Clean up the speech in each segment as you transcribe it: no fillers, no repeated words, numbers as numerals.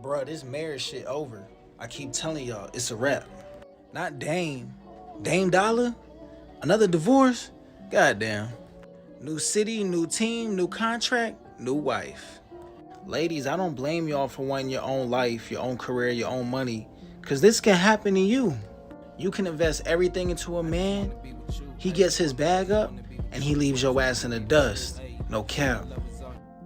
Bruh, this marriage shit over. I keep telling y'all, it's a wrap. Not Dame. Dame Dollar? Another divorce? Goddamn. New city, new team, new contract, new wife. Ladies, I don't blame y'all for wanting your own life, your own career, your own money. Cause this can happen to you. You can invest everything into a man, he gets his bag up, and he leaves your ass in the dust. No cap.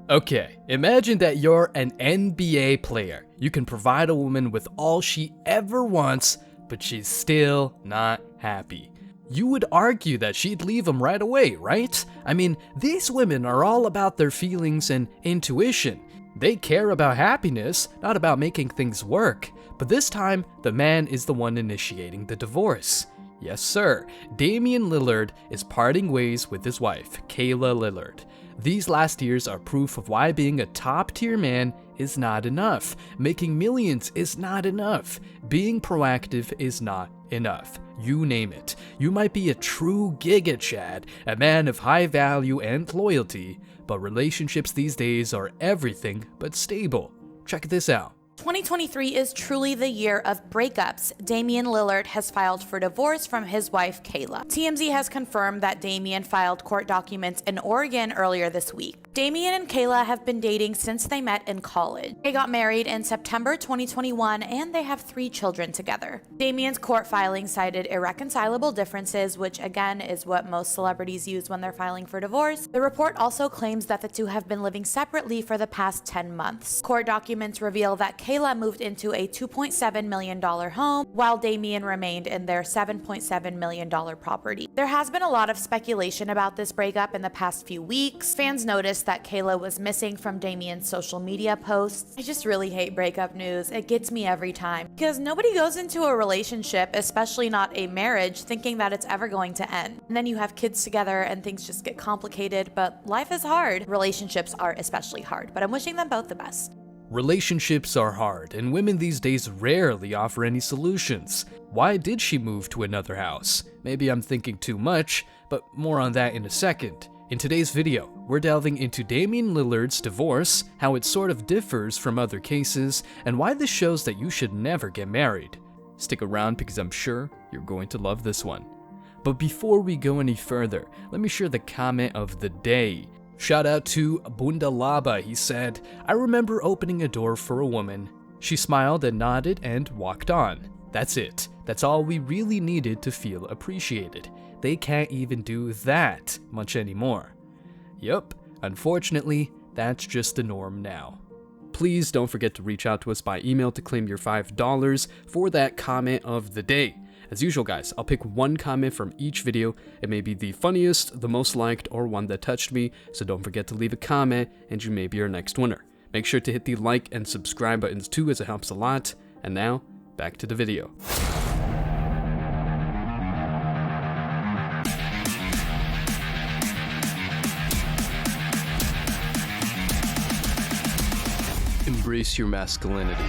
Okay, imagine that you're an NBA player. You can provide a woman with all she ever wants, but she's still not happy. You would argue that she'd leave him right away, right? I mean, these women are all about their feelings and intuition. They care about happiness, not about making things work. But this time, the man is the one initiating the divorce. Yes, sir. Damian Lillard is parting ways with his wife, Kayla Lillard. These last years are proof of why being a top-tier man is not enough. Making millions is not enough. Being proactive is not enough. You name it. You might be a true Giga Chad, a man of high value and loyalty, but relationships these days are everything but stable. Check this out. 2023 is truly the year of breakups. Damian Lillard has filed for divorce from his wife, Kayla. TMZ has confirmed that Damian filed court documents in Oregon earlier this week. Damian and Kayla have been dating since they met in college. They got married in September 2021 and they have 3 children together. Damian's court filing cited irreconcilable differences, which again is what most celebrities use when they're filing for divorce. The report also claims that the two have been living separately for the past 10 months. Court documents reveal that Kayla moved into a $2.7 million home, while Damian remained in their $7.7 million property. There has been a lot of speculation about this breakup in the past few weeks. Fans noticed that Kayla was missing from Damian's social media posts. I just really hate breakup news. It gets me every time. Because nobody goes into a relationship, especially not a marriage, thinking that it's ever going to end. And then you have kids together and things just get complicated, but life is hard. Relationships are especially hard, but I'm wishing them both the best. Relationships are hard, and women these days rarely offer any solutions. Why did she move to another house? Maybe I'm thinking too much, but more on that in a second. In today's video, we're delving into Damian Lillard's divorce, how it sort of differs from other cases, and why this shows that you should never get married. Stick around because I'm sure you're going to love this one. But before we go any further, let me share the comment of the day. Shout out to Bundalaba. He said, "I remember opening a door for a woman. She smiled and nodded and walked on. That's it. That's all we really needed to feel appreciated. They can't even do that much anymore." Yup, unfortunately, that's just the norm now. Please don't forget to reach out to us by email to claim your $5 for that comment of the day. As usual, guys, I'll pick one comment from each video. It may be the funniest, the most liked, or one that touched me, so don't forget to leave a comment and you may be our next winner. Make sure to hit the like and subscribe buttons too, as it helps a lot. And now, back to the video. Embrace your masculinity.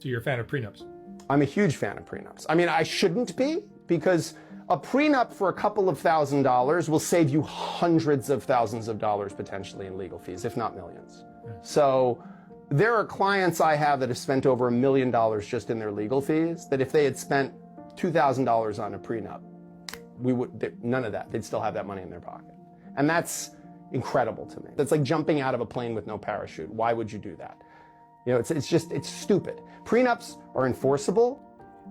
So you're a fan of prenups? I'm a huge fan of prenups. I mean, I shouldn't be, because a prenup for a couple of $1,000s will save you hundreds of thousands of dollars potentially in legal fees, if not millions. So there are clients I have that have spent over $1 million just in their legal fees, that if they had spent $2,000 on a prenup, none of that. They'd still have that money in their pocket. And that's incredible to me. That's like jumping out of a plane with no parachute. Why would you do that? You know, it's stupid. Prenups are enforceable.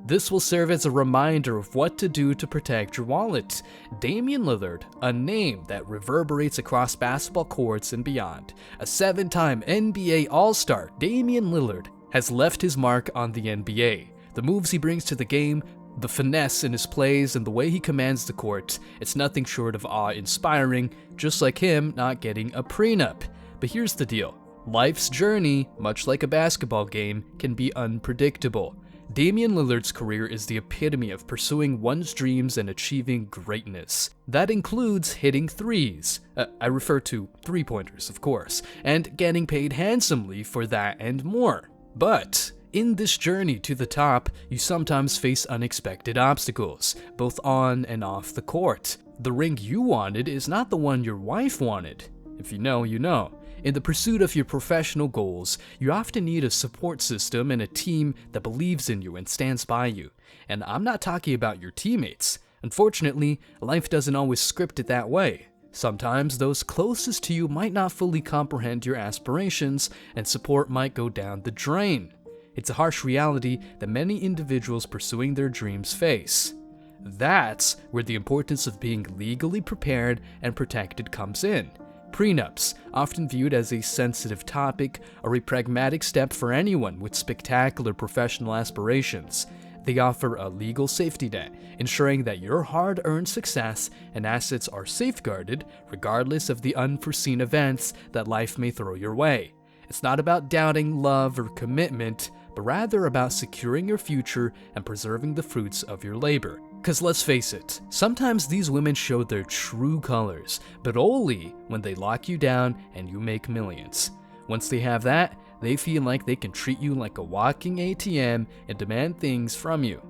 This will serve as a reminder of what to do to protect your wallet. Damian Lillard, a name that reverberates across basketball courts and beyond. A 7-time NBA All-Star, Damian Lillard has left his mark on the NBA. The moves he brings to the game, the finesse in his plays, and the way he commands the court, it's nothing short of awe-inspiring, just like him not getting a prenup. But here's the deal. Life's journey, much like a basketball game, can be unpredictable. Damian Lillard's career is the epitome of pursuing one's dreams and achieving greatness. That includes hitting threes, I refer to three-pointers, of course, and getting paid handsomely for that and more. But in this journey to the top, you sometimes face unexpected obstacles, both on and off the court. The ring you wanted is not the one your wife wanted. If you know, you know. In the pursuit of your professional goals, you often need a support system and a team that believes in you and stands by you. And I'm not talking about your teammates. Unfortunately, life doesn't always script it that way. Sometimes those closest to you might not fully comprehend your aspirations, and support might go down the drain. It's a harsh reality that many individuals pursuing their dreams face. That's where the importance of being legally prepared and protected comes in. Prenups, often viewed as a sensitive topic, are a pragmatic step for anyone with spectacular professional aspirations. They offer a legal safety net, ensuring that your hard-earned success and assets are safeguarded regardless of the unforeseen events that life may throw your way. It's not about doubting love or commitment, but rather about securing your future and preserving the fruits of your labor. Cause let's face it, sometimes these women show their true colors, but only when they lock you down and you make millions. Once they have that, they feel like they can treat you like a walking ATM and demand things from you.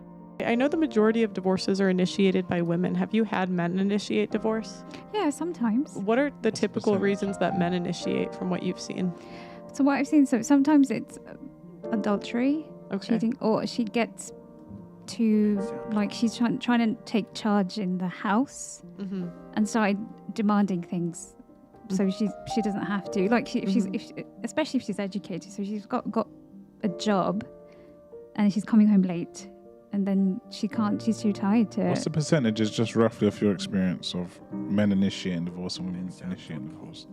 I know the majority of divorces are initiated by women. Have you had men initiate divorce? Yeah, sometimes. What are the typical reasons that men initiate from what you've seen? So what I've seen, so sometimes it's adultery, Okay. cheating, or she gets to, like, she's trying to take charge in the house Mm-hmm. and start demanding things. So she doesn't have to, like, especially if she's educated. So she's got a job, and she's coming home late, and then she can't. She's too tired to. What's the percentages, just roughly, of your experience of men initiating divorce and women initiating divorce?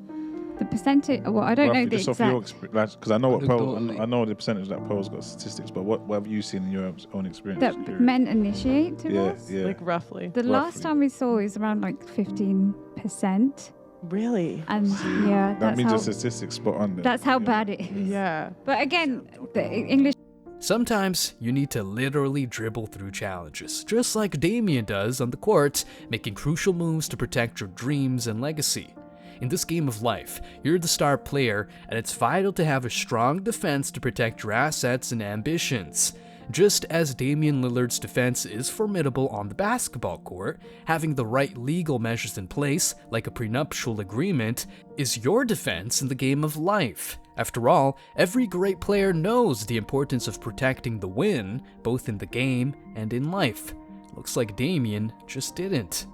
The percentage? Well, I don't know the just off your exact. experience, because I know what Anecdotally. I know the percentage that Pearl's got statistics, but what have you seen in your own experience? That men initiate yeah, divorce. yeah. Like roughly. The last time we saw is around like 15%, Really? and yeah, that that's means how the statistics spot on there. that's how Yeah. bad it is. Yeah. But again, the English. Sometimes you need to literally dribble through challenges, just like Damian does on the court, making crucial moves to protect your dreams and legacy. In this game of life, you're the star player, and it's vital to have a strong defense to protect your assets and ambitions. Just as Damian Lillard's defense is formidable on the basketball court, having the right legal measures in place, like a prenuptial agreement, is your defense in the game of life. After all, every great player knows the importance of protecting the win, both in the game and in life. Looks like Damian just didn't.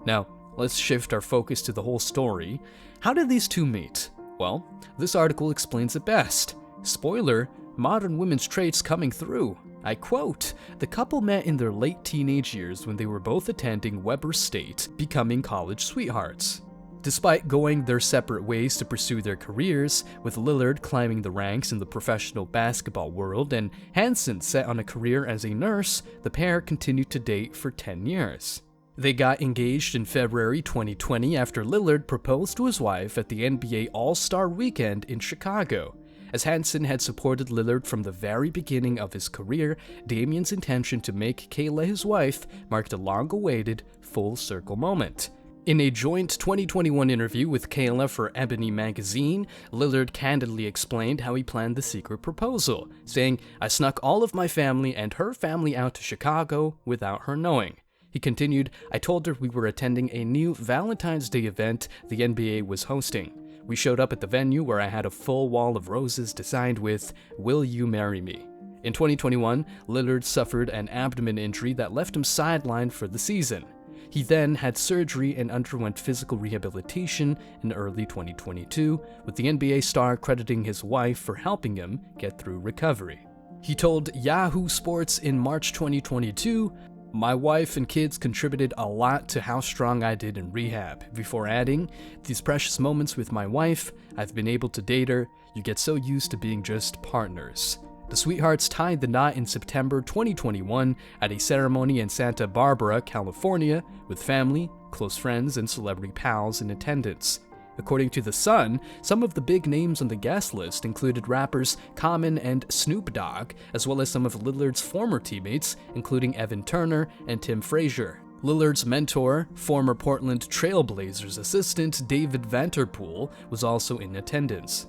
Now, let's shift our focus to the whole story. How did these two meet? Well, this article explains it best. Spoiler, modern women's traits coming through. I quote, "The couple met in their late teenage years when they were both attending Weber State, becoming college sweethearts." Despite going their separate ways to pursue their careers, with Lillard climbing the ranks in the professional basketball world and Hansen set on a career as a nurse, the pair continued to date for 10 years. They got engaged in February 2020 after Lillard proposed to his wife at the NBA All-Star Weekend in Chicago. As Hansen had supported Lillard from the very beginning of his career, Damian's intention to make Kayla his wife marked a long-awaited, full-circle moment. In a joint 2021 interview with Kayla for Ebony magazine, Lillard candidly explained how he planned the secret proposal, saying, "I snuck all of my family and her family out to Chicago without her knowing." He continued, "I told her we were attending a new Valentine's Day event the NBA was hosting. We showed up at the venue where I had a full wall of roses designed with, 'Will you marry me?' In 2021, Lillard suffered an abdomen injury that left him sidelined for the season. He then had surgery and underwent physical rehabilitation in early 2022, with the NBA star crediting his wife for helping him get through recovery. He told Yahoo Sports in March 2022, "My wife and kids contributed a lot to how strong I did in rehab," before adding, "These precious moments with my wife, I've been able to date her, you get so used to being just partners." The sweethearts tied the knot in September 2021 at a ceremony in Santa Barbara, California, with family, close friends, and celebrity pals in attendance. According to The Sun, some of the big names on the guest list included rappers Common and Snoop Dogg, as well as some of Lillard's former teammates, including Evan Turner and Tim Frazier. Lillard's mentor, former Portland Trail Blazers assistant David Vanterpool, was also in attendance.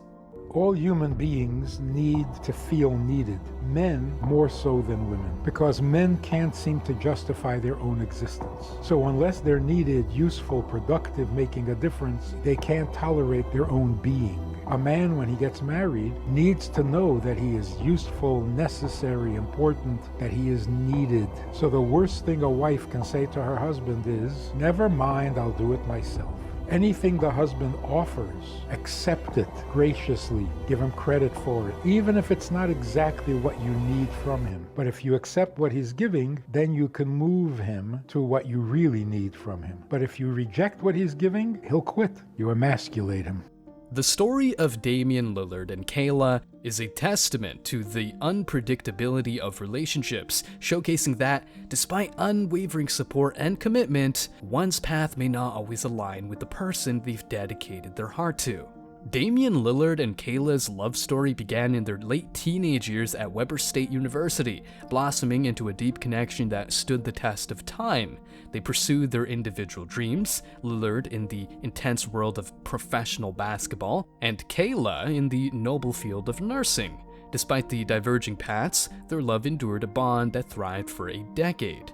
All human beings need to feel needed, men more so than women, because men can't seem to justify their own existence. So unless they're needed, useful, productive, making a difference, they can't tolerate their own being. A man, when he gets married, needs to know that he is useful, necessary, important, that he is needed. So the worst thing a wife can say to her husband is, never mind, I'll do it myself. Anything the husband offers, accept it graciously, give him credit for it, even if it's not exactly what you need from him. But if you accept what he's giving, then you can move him to what you really need from him. But if you reject what he's giving, he'll quit. You emasculate him. The story of Damian Lillard and Kayla is a testament to the unpredictability of relationships, showcasing that, despite unwavering support and commitment, one's path may not always align with the person they've dedicated their heart to. Damian Lillard and Kayla's love story began in their late teenage years at Weber State University, blossoming into a deep connection that stood the test of time. They pursued their individual dreams, Lillard in the intense world of professional basketball, and Kayla in the noble field of nursing. Despite the diverging paths, their love endured a bond that thrived for a decade.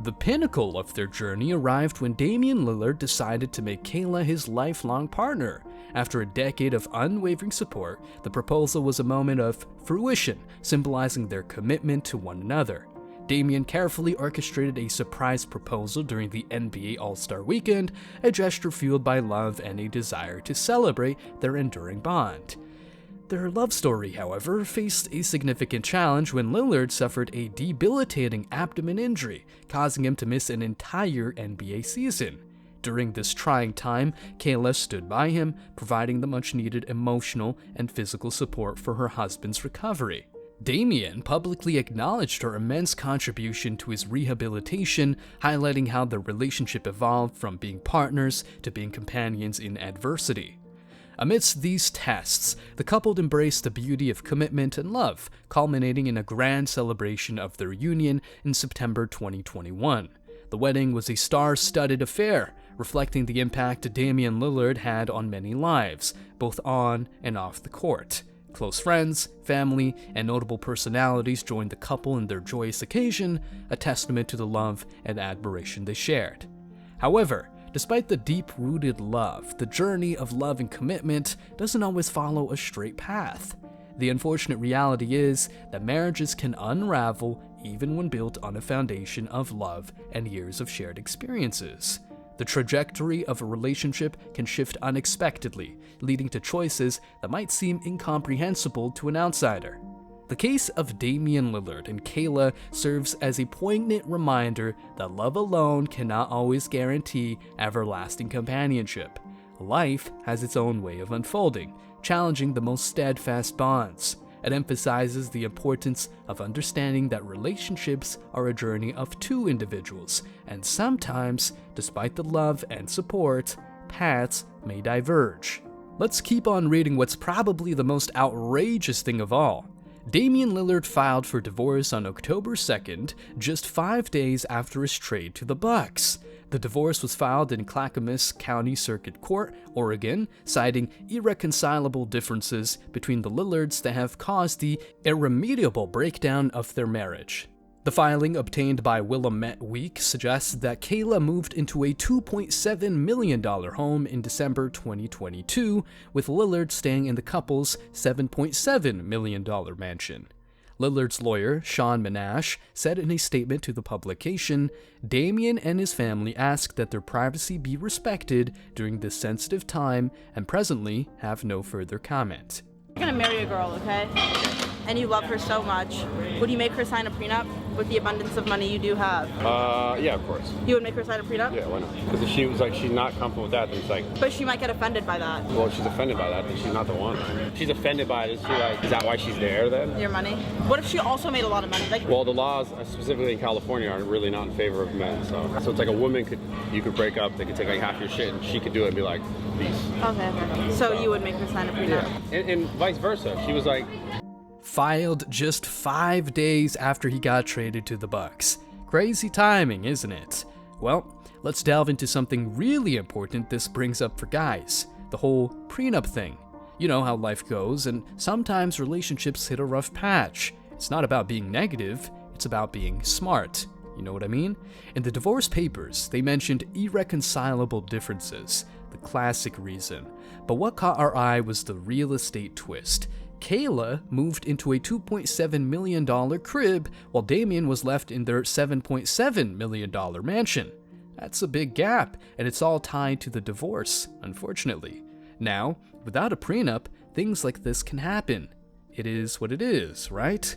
The pinnacle of their journey arrived when Damian Lillard decided to make Kayla his lifelong partner. After a decade of unwavering support, the proposal was a moment of fruition, symbolizing their commitment to one another. Damian carefully orchestrated a surprise proposal during the NBA All-Star Weekend, a gesture fueled by love and a desire to celebrate their enduring bond. Their love story, however, faced a significant challenge when Lillard suffered a debilitating abdomen injury, causing him to miss an entire NBA season. During this trying time, Kayla stood by him, providing the much-needed emotional and physical support for her husband's recovery. Damian publicly acknowledged her immense contribution to his rehabilitation, highlighting how their relationship evolved from being partners to being companions in adversity. Amidst these tests, the couple embraced the beauty of commitment and love, culminating in a grand celebration of their union in September 2021. The wedding was a star-studded affair, reflecting the impact Damian Lillard had on many lives, both on and off the court. Close friends, family, and notable personalities joined the couple in their joyous occasion, a testament to the love and admiration they shared. However, despite the deep-rooted love, the journey of love and commitment doesn't always follow a straight path. The unfortunate reality is that marriages can unravel even when built on a foundation of love and years of shared experiences. The trajectory of a relationship can shift unexpectedly, leading to choices that might seem incomprehensible to an outsider. The case of Damian Lillard and Kayla serves as a poignant reminder that love alone cannot always guarantee everlasting companionship. Life has its own way of unfolding, challenging the most steadfast bonds. It emphasizes the importance of understanding that relationships are a journey of two individuals, and sometimes, despite the love and support, paths may diverge. Let's keep on reading what's probably the most outrageous thing of all. Damian Lillard filed for divorce on October 2nd, just 5 days after his trade to the Bucks. The divorce was filed in Clackamas County Circuit Court, Oregon, citing irreconcilable differences between the Lillards that have caused the irremediable breakdown of their marriage. The filing obtained by Willamette Week suggests that Kayla moved into a $2.7 million home in December 2022, with Lillard staying in the couple's $7.7 million mansion. Lillard's lawyer, Sean Minash, said in a statement to the publication, Damian and his family ask that their privacy be respected during this sensitive time and presently have no further comment. You're gonna marry a girl, okay? And you love her so much. Would you make her sign a prenup with the abundance of money you do have? Yeah, of course. You would make her sign a prenup? Yeah, why not? Because if she was like, she's not comfortable with that, then it's like... But she might get offended by that. Well, if she's offended by that, then she's not the one, right? She's offended by it. Is that why she's there then? Your money? What if she also made a lot of money? Like, well, the laws, specifically in California, are really not in favor of men, so it's like a woman you could break up, they could take like half your shit, and she could do it and be like, peace. Okay. So you would make her sign a prenup? Yeah. And vice versa. She was like... Filed just 5 days after he got traded to the Bucks. Crazy timing, isn't it? Well, let's delve into something really important this brings up for guys, the whole prenup thing. You know how life goes, and sometimes relationships hit a rough patch. It's not about being negative, it's about being smart. You know what I mean? In the divorce papers, they mentioned irreconcilable differences, the classic reason. But what caught our eye was the real estate twist. Kayla moved into a $2.7 million crib, while Damian was left in their $7.7 million mansion. That's a big gap, and it's all tied to the divorce, unfortunately. Now, without a prenup, things like this can happen. It is what it is, right?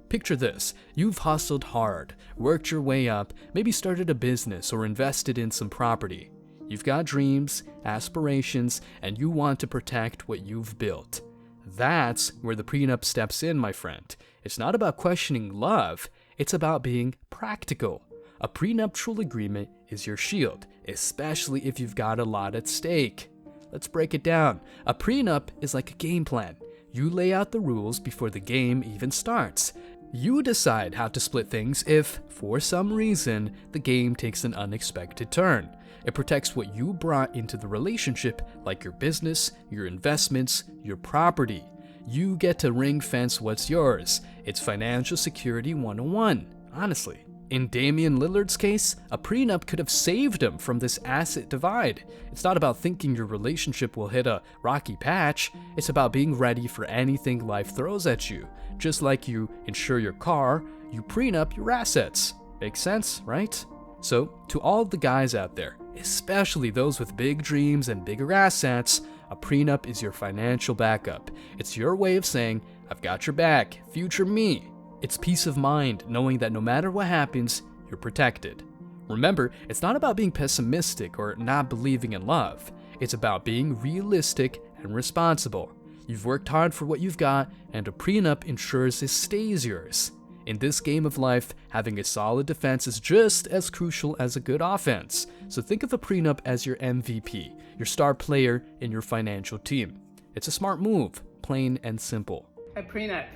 Picture this, you've hustled hard, worked your way up, maybe started a business or invested in some property. You've got dreams, aspirations, and you want to protect what you've built. That's where the prenup steps in, my friend. It's not about questioning love, it's about being practical. A prenuptial agreement is your shield, especially if you've got a lot at stake. Let's break it down. A prenup is like a game plan. You lay out the rules before the game even starts. You decide how to split things if, for some reason, the game takes an unexpected turn. It protects what you brought into the relationship, like your business, your investments, your property. You get to ring fence what's yours. It's financial security 101, honestly. In Damian Lillard's case, a prenup could have saved him from this asset divide. It's not about thinking your relationship will hit a rocky patch, it's about being ready for anything life throws at you. Just like you insure your car, you prenup your assets. Makes sense, right? So, to all the guys out there, especially those with big dreams and bigger assets, a prenup is your financial backup. It's your way of saying, I've got your back, future me. It's peace of mind knowing that no matter what happens, you're protected. Remember, it's not about being pessimistic or not believing in love. It's about being realistic and responsible. You've worked hard for what you've got, and a prenup ensures it stays yours. In this game of life, having a solid defense is just as crucial as a good offense. So think of a prenup as your MVP, your star player in your financial team. It's a smart move, plain and simple. A prenup.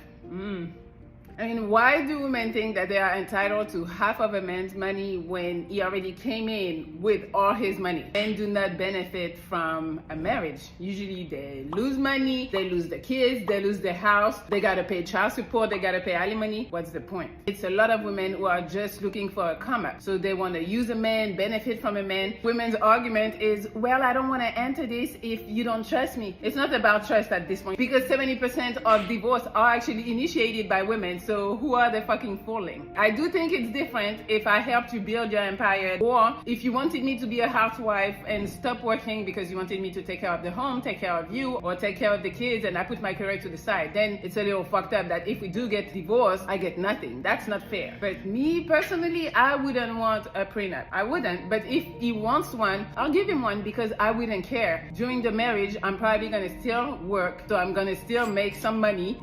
I mean, why do women think that they are entitled to half of a man's money when he already came in with all his money? Men do not benefit from a marriage. Usually they lose money, they lose the kids, they lose the house, they gotta pay child support, they gotta pay alimony. What's the point? It's a lot of women who are just looking for a come up. So they wanna use a man, benefit from a man. Women's argument is, well, I don't wanna enter this if you don't trust me. It's not about trust at this point because 70% of divorce are actually initiated by women. So who are they fucking fooling? I do think it's different if I helped you build your empire, or if you wanted me to be a housewife and stop working because you wanted me to take care of the home, take care of you, or take care of the kids, and I put my career to the side. Then it's a little fucked up that if we do get divorced, I get nothing. That's not fair. But me personally, I wouldn't want a prenup. I wouldn't. But if he wants one, I'll give him one because I wouldn't care. During the marriage, I'm probably gonna still work, so I'm gonna still make some money.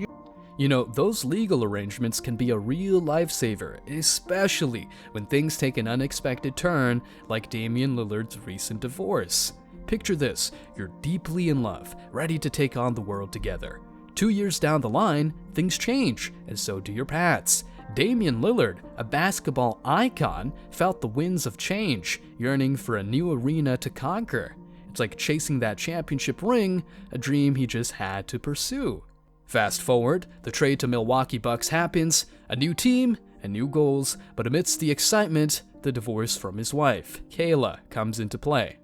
You know, those legal arrangements can be a real lifesaver, especially when things take an unexpected turn, like Damian Lillard's recent divorce. Picture this, you're deeply in love, ready to take on the world together. 2 years down the line, things change, and so do your paths. Damian Lillard, a basketball icon, felt the winds of change, yearning for a new arena to conquer. It's like chasing that championship ring, a dream he just had to pursue. Fast forward, the trade to Milwaukee Bucks happens, a new team and new goals, but amidst the excitement, the divorce from his wife, Kayla, comes into play.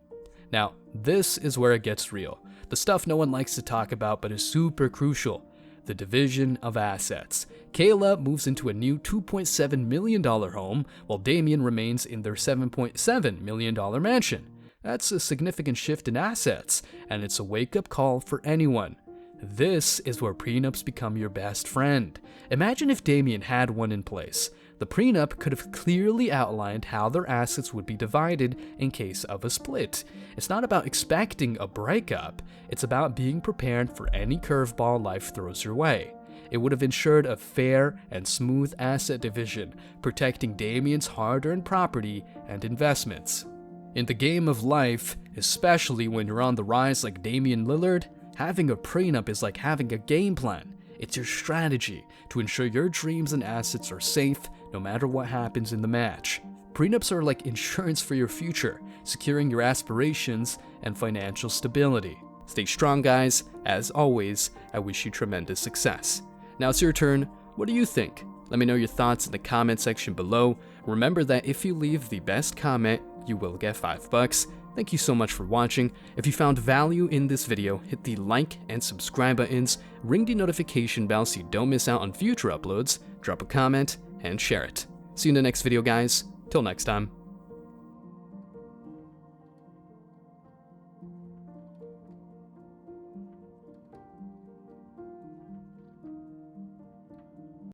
Now, this is where it gets real. The stuff no one likes to talk about but is super crucial. The division of assets. Kayla moves into a new $2.7 million home, while Damian remains in their $7.7 million mansion. That's a significant shift in assets, and it's a wake-up call for anyone. This is where prenups become your best friend. Imagine if Damian had one in place. The prenup could have clearly outlined how their assets would be divided in case of a split. It's not about expecting a breakup, it's about being prepared for any curveball life throws your way. It would have ensured a fair and smooth asset division, protecting Damian's hard-earned property and investments. In the game of life, especially when you're on the rise like Damian Lillard, having a prenup is like having a game plan. It's your strategy to ensure your dreams and assets are safe no matter what happens in the match. Prenups are like insurance for your future, securing your aspirations and financial stability. Stay strong, guys. As always, I wish you tremendous success. Now it's your turn. What do you think? Let me know your thoughts in the comment section below. Remember that if you leave the best comment, you will get $5. Thank you so much for watching. If you found value in this video, hit the like and subscribe buttons, ring the notification bell so you don't miss out on future uploads, drop a comment, and share it. See you in the next video, guys. Till next time.